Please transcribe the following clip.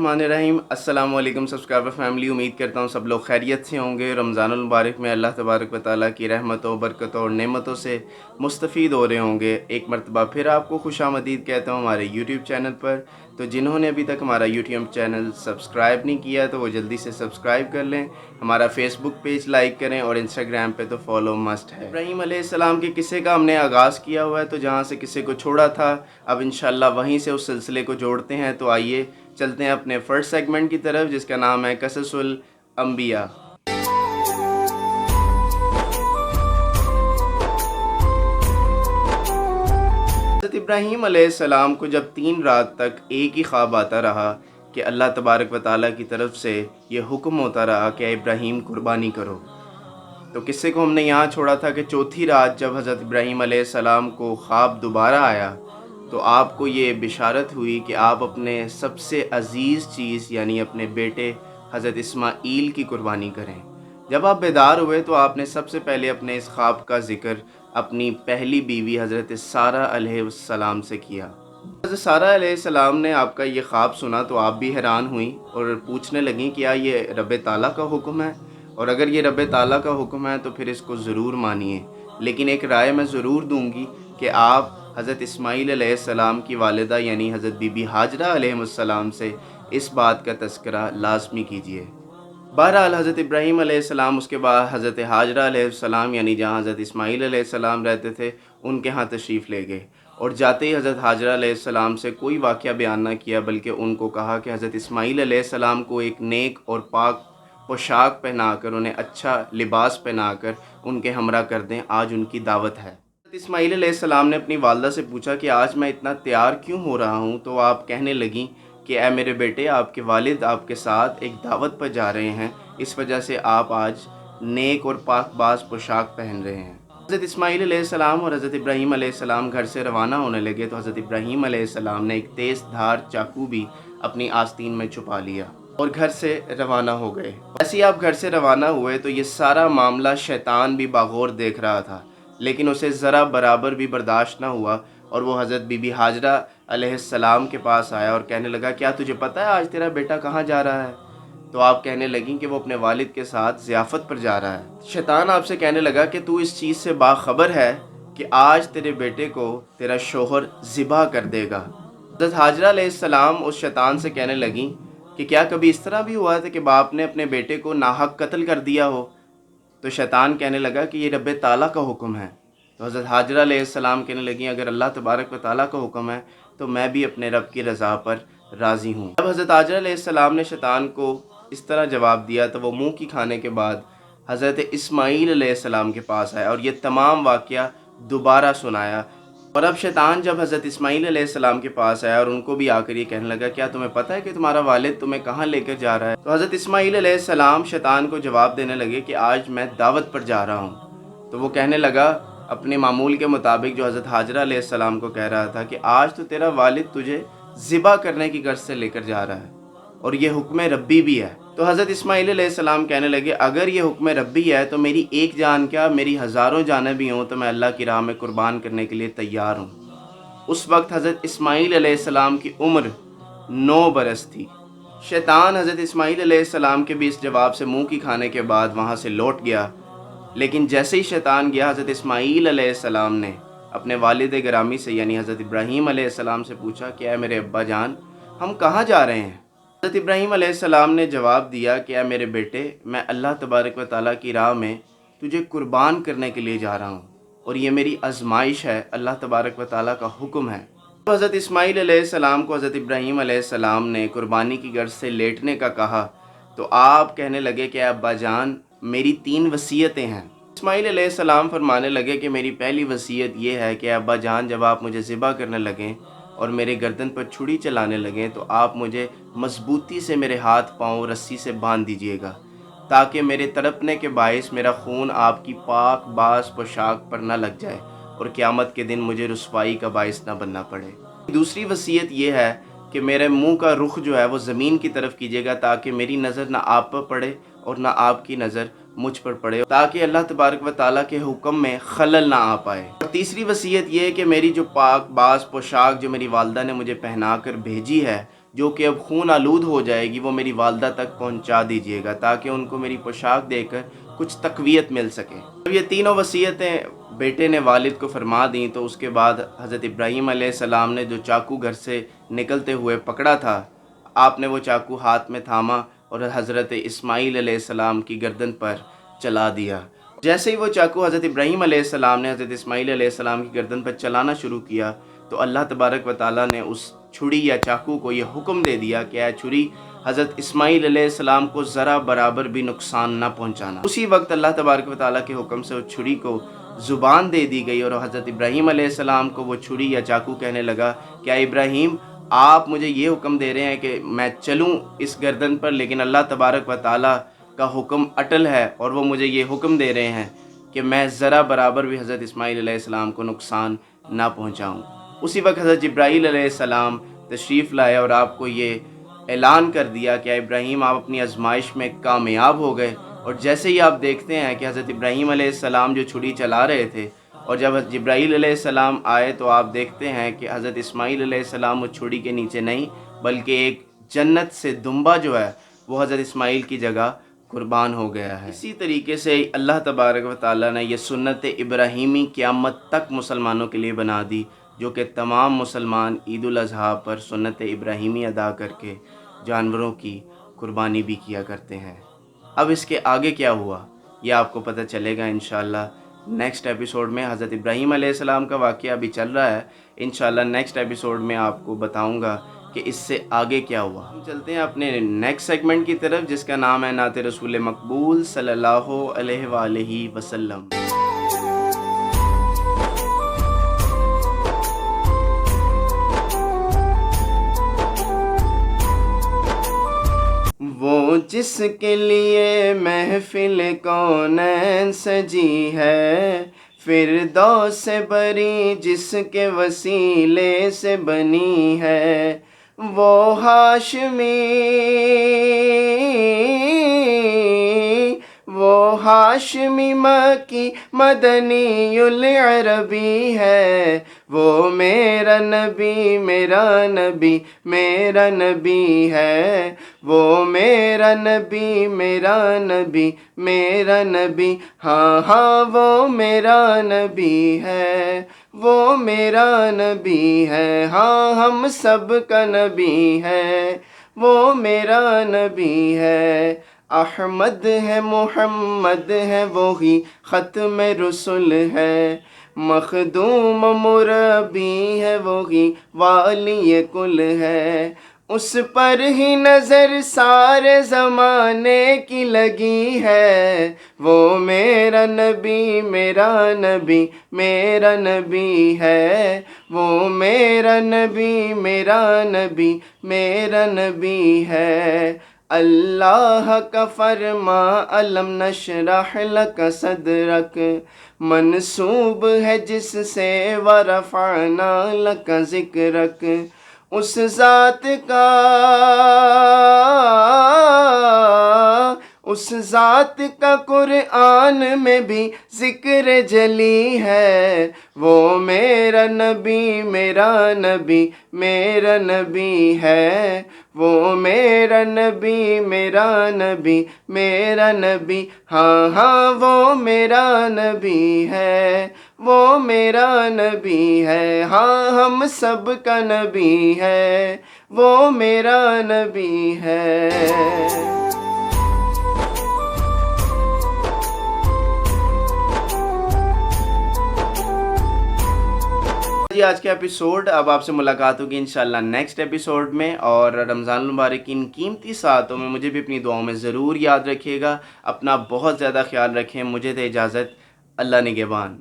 बिस्मिल्लाहिर्रहमानिर्रहीम। अस्सलामु अलैकुम सब्सक्राइबर फैमिली, उम्मीद करता हूँ सब लोग खैरियत से होंगे। रमज़ानुल मुबारक में अल्लाह तबारक व तआला की रहमतों, बरकतों और नेमतों से मुस्तफ़ीद हो रहे होंगे। एक मरतबा फिर आपको खुशामदीद कहता हूँ हमारे यूट्यूब चैनल पर। तो जिन्होंने अभी तक हमारा यूट्यूब चैनल सब्सक्राइब नहीं किया तो वो जल्दी से सब्सक्राइब कर लें। हमारा फेसबुक पेज लाइक करें और इंस्टाग्राम पे तो फॉलो मस्ट है। इब्राहीम अलैहिस्सलाम के किस्से का हमने आगाज़ किया हुआ है, तो जहाँ से किस्से को छोड़ा था अब इंशाअल्लाह वहीं से उस सिलसिले को जोड़ते हैं। तो आइए चलते हैं अपने फर्स्ट सेगमेंट की तरफ, जिसका नाम है कससुल अंबिया। हज़रत इब्राहीम अलैहिस्सलाम को जब 3 रात तक एक ही ख्वाब आता रहा कि अल्लाह तबारक व तआला की तरफ से ये हुक्म होता रहा कि इब्राहीम कुर्बानी करो। तो किस्से को हमने यहाँ छोड़ा था कि चौथी रात जब हज़रत इब्राहीम अलैहिस्सलाम को ख्वाब दोबारा आया तो आपको ये बिशारत हुई कि आप अपने सबसे अज़ीज़ चीज़ यानी अपने बेटे हज़रत इस्माईल की कुर्बानी करें। जब आप बेदार हुए तो आपने सबसे पहले अपने इस ख्वाब का ज़िक्र अपनी पहली बीवी हज़रत सारा अलैहिस्सलाम से किया। हज़रत सारा अलैहिस्सलाम ने आपका ये ख्वाब सुना तो आप भी हैरान हुई और पूछने लगीं कि क्या ये रब ताला का हुक्म है, और अगर ये रब ताला का हुक्म है तो फिर इसको ज़रूर मानिए। लेकिन एक राय मैं ज़रूर दूंगी कि आप हज़रत इस्माईल अलैहिस्सलाम की वालिदा यानी हज़रत बीबी हाजरा अलैहिस्सलाम से इस बात का तज़किरा लाज़मी कीजिए। बहरहाल हज़रत इब्राहीम अलैहिस्सलाम उसके बाद हज़रत हाजरा अलैहिस्सलाम यानी जहाँ हज़रत इस्माईल अलैहिस्सलाम रहते थे उनके यहाँ तशरीफ़ ले गए, और जाते ही हज़रत हाजरा अलैहिस्सलाम से कोई वाक़या बयान ना किया, बल्कि उनको कहा कि हज़रत इस्माईल अलैहिस्सलाम को एक नेक और पाक पोशाक पहनाकर, उन्हें अच्छा लिबास पहनाकर उनके हमरा कर दें, आज उनकी दावत है। हज़रत इस्माईल अलैहिस्सलाम ने अपनी वालदा से पूछा कि आज मैं इतना तैयार क्यों हो रहा हूँ, तो आप कहने लगीं कि ऐ मेरे बेटे, आपके वालिद आपके साथ एक दावत पर जा रहे हैं, इस वजह से आप आज नेक और पाकबाज पोशाक पहन रहे हैं। हज़रत इस्माईल अलैहिस्सलाम और हज़रत इब्राहीम अलैहिस्सलाम घर से रवाना होने लगे तो हज़रत इब्राहीम अलैहिस्सलाम ने एक तेज़ धार चाकू भी अपनी आस्तीन में छुपा लिया और घर से रवाना हो गए। ऐसे ही आप घर से रवाना हुए तो ये सारा मामला शैतान भी बागौर देख रहा था, लेकिन उसे ज़रा बराबर भी बर्दाश्त ना हुआ और वो हज़रत बीबी हाजरा अलैहिस्सलाम के पास आया और कहने लगा, क्या तुझे पता है आज तेरा बेटा कहाँ जा रहा है? तो आप कहने लगीं कि वो अपने वालिद के साथ ज़ियाफ़त पर जा रहा है। शैतान आपसे कहने लगा कि तू इस चीज़ से बाखबर है कि आज तेरे बेटे को तेरा शोहर ज़िबा कर देगा। हज़रत हाजरा अलैहिस्सलाम उस शैतान से कहने लगीं कि क्या कभी इस तरह भी हुआ था कि बाप ने अपने बेटे को नाहक कत्ल कर दिया हो? तो शैतान कहने लगा कि ये रब ताला का हुक्म है। तो हज़रत हाजरा अलैहिस्सलाम कहने लगी, अगर अल्लाह तबारक व तआला का हुक्म है तो मैं भी अपने रब की रज़ा पर राज़ी हूँ। जब हज़रत हाजरा अलैहिस्सलाम ने शैतान को इस तरह जवाब दिया तो वो मुँह की खाने के बाद हज़रत इस्माईल अलैहिस्सलाम के पास आया और ये तमाम वाक़या दोबारा सुनाया। और अब शैतान जब हज़रत इस्माईल अलैहिस्सलाम के पास आया और उनको भी आकर ये कहने लगा, क्या तुम्हें पता है कि तुम्हारा वालिद तुम्हें कहाँ लेकर जा रहा है? तो हज़रत इस्माईल अलैहिस्सलाम शैतान को जवाब देने लगे कि आज मैं दावत पर जा रहा हूँ। तो वो कहने लगा अपने मामूल के मुताबिक जो हज़रत हाजरा अलैहिस्सलाम को कह रहा था कि आज तो तेरा वालिद तुझे ज़िबा करने की गर्ज से लेकर जा रहा है और ये हुक्म रब्बी भी है। तो हज़रत इस्माईल अलैहिस्सलाम कहने लगे, अगर ये हुक्म रब्बी है तो मेरी एक जान क्या मेरी हज़ारों जानें भी हों तो मैं अल्लाह की राह में कुर्बान करने के लिए तैयार हूँ। उस वक्त हज़रत इस्माईल अलैहिस्सलाम की उम्र 9 बरस थी। शैतान हज़रत इस्माईल अलैहिस्सलाम के भी इस जवाब से मुँह की खाने के बाद वहाँ से लौट गया, लेकिन जैसे ही शैतान गया हज़रत इस्माईल अलैहिस्सलाम ने अपने वालिद गिरामी से यानी हज़रत इब्राहीम अलैहिस्सलाम से पूछा कि ऐ मेरे अब्बा जान, हम कहाँ जा रहे हैं? हज़रत इब्राहीम अलैहिस्सलाम ने जवाब दिया कि ऐ मेरे बेटे, मैं अल्लाह तबारक व तआला की राह में तुझे कुर्बान करने के लिए जा रहा हूँ और ये मेरी आजमाइश है, अल्लाह तबारक व तआला का हुक्म है। तो हज़रत इस्माईल अलैहिस्सलाम को हज़रत इब्राहीम अलैहिस्सलाम ने कुर्बानी की गर्ज से लेटने का कहा तो आप कहने लगे कि अब्बा जान, मेरी 3 वसीयतें हैं। इस्माईल अलैहिस्सलाम फरमाने लगे कि मेरी पहली वसीयत ये है कि अब्बा जान, जब आप मुझे ज़िबा करने लगें और मेरे गर्दन पर छुरी चलाने लगें तो आप मुझे मजबूती से मेरे हाथ पाँव रस्सी से बांध दीजिएगा ताकि मेरे तड़पने के बायस मेरा खून आपकी पाक बास पोशाक पर न लग जाए और क़यामत के दिन मुझे रुसवाई का बायस न बनना पड़े। दूसरी वसीयत ये है कि मेरे मुंह का रुख जो है वो ज़मीन की तरफ कीजिएगा ताकि मेरी नज़र ना आप पर पड़े और ना आपकी नज़र मुझ पर पड़े, ताकि अल्लाह तबारक व तआला के हुक्म में खलल ना आ पाए। और तीसरी वसीयत ये है कि मेरी जो पाक बास पोशाक जो मेरी वालदा ने मुझे पहना कर भेजी है جو کہ اب خون آلود ہو جائے گی وہ میری والدہ تک پہنچا دیجیے گا تاکہ ان کو میری پوشاک دے کر کچھ تقویت مل سکے۔ جب یہ تینوں وصیتیں بیٹے نے والد کو فرما دیں تو اس کے بعد حضرت ابراہیم علیہ السلام نے جو چاقو گھر سے نکلتے ہوئے پکڑا تھا، آپ نے وہ چاقو ہاتھ میں تھاما اور حضرت اسماعیل علیہ السلام کی گردن پر چلا دیا۔ جیسے ہی وہ چاقو حضرت ابراہیم علیہ السلام نے حضرت اسماعیل علیہ السلام کی گردن پر چلانا شروع کیا تو اللہ تبارک و تعالیٰ نے اس چھری یا چاقو کو یہ حکم دے دیا کہ اے چھری حضرت اسماعیل علیہ السلام کو ذرا برابر بھی نقصان نہ پہنچانا۔ اسی وقت اللہ تبارک و تعالیٰ کے حکم سے اس چھری کو زبان دے دی گئی اور حضرت ابراہیم علیہ السلام کو وہ چھری یا چاقو کہنے لگا کہ اے ابراہیم، آپ مجھے یہ حکم دے رہے ہیں کہ میں چلوں اس گردن پر، لیکن اللہ تبارک و تعالیٰ کا حکم اٹل ہے اور وہ مجھے یہ حکم دے رہے ہیں کہ میں ذرا برابر بھی حضرت اسماعیل علیہ السلام کو نقصان نہ پہنچاؤں۔ اسی وقت حضرت جبرائیل علیہ السلام تشریف لائے اور آپ کو یہ اعلان کر دیا کہ ابراہیم آپ اپنی آزمائش میں کامیاب ہو گئے۔ اور جیسے ہی آپ دیکھتے ہیں کہ حضرت ابراہیم علیہ السلام جو چھری چلا رہے تھے اور جب حضرت جبرائیل علیہ السلام آئے تو آپ دیکھتے ہیں کہ حضرت اسماعیل علیہ السلام اس چھری کے نیچے نہیں بلکہ ایک جنت سے دمبا جو ہے وہ حضرت اسماعیل کی جگہ قربان ہو گیا ہے۔ اسی طریقے سے اللہ تبارک و تعالیٰ نے یہ سنت ابراہیمی قیامت تک مسلمانوں کے لیے بنا دی، جو کہ تمام مسلمان عید الاضحیٰ پر سنت ابراہیمی ادا کر کے جانوروں کی قربانی بھی کیا کرتے ہیں۔ اب اس کے آگے کیا ہوا یہ آپ کو پتہ چلے گا انشاءاللہ نیکسٹ ایپیسوڈ میں۔ حضرت ابراہیم علیہ السلام کا واقعہ ابھی چل رہا ہے، انشاءاللہ نیکسٹ ایپیسوڈ میں آپ کو بتاؤں گا کہ اس سے آگے کیا ہوا۔ ہم چلتے ہیں اپنے نیکسٹ سیگمنٹ کی طرف جس کا نام ہے نعت رسول مقبول صلی اللہ علیہ وآلہ وسلم۔ وہ جس کے لیے محفل کونین سجی ہے، فردوس سے بری جس کے وسیلے سے بنی ہے، وہ ہاشمی مکی مدنی العربی ہے، وہ میرا نبی میرا نبی میرا نبی ہے، وہ میرا نبی میرا نبی میرا نبی، ہاں ہاں وہ میرا نبی ہے، وہ میرا نبی ہے، ہاں ہم سب کا نبی ہے، وہ میرا نبی ہے۔ احمد ہے محمد ہے وہی ختم رسول ہے، مخدوم مربی ہے وہی والی کل ہے، اس پر ہی نظر سارے زمانے کی لگی ہے، وہ میرا نبی میرا نبی میرا نبی ہے، وہ میرا نبی میرا نبی میرا نبی ہے۔ اللہ کا فرما علم نشرح لک صدرک منسوب ہے جس سے ورفعنا لک ذکرک، اس ذات کا قرآن میں بھی ذکر جلی ہے، وہ میرا نبی میرا نبی میرا نبی ہے، وہ میرا نبی میرا نبی میرا نبی، ہاں ہاں وہ میرا نبی ہے، وہ میرا نبی ہے، ہاں ہم سب کا نبی ہے، وہ میرا نبی ہے۔ آج کا ایپیسوڈ اب آپ سے ملاقات ہوگی انشاءاللہ نیکسٹ ایپیسوڈ میں، اور رمضان المبارک کی ان قیمتی ساعتوں میں مجھے بھی اپنی دعاؤں میں ضرور یاد رکھیے گا۔ اپنا بہت زیادہ خیال رکھیں، مجھے دے اجازت، اللہ نگہبان۔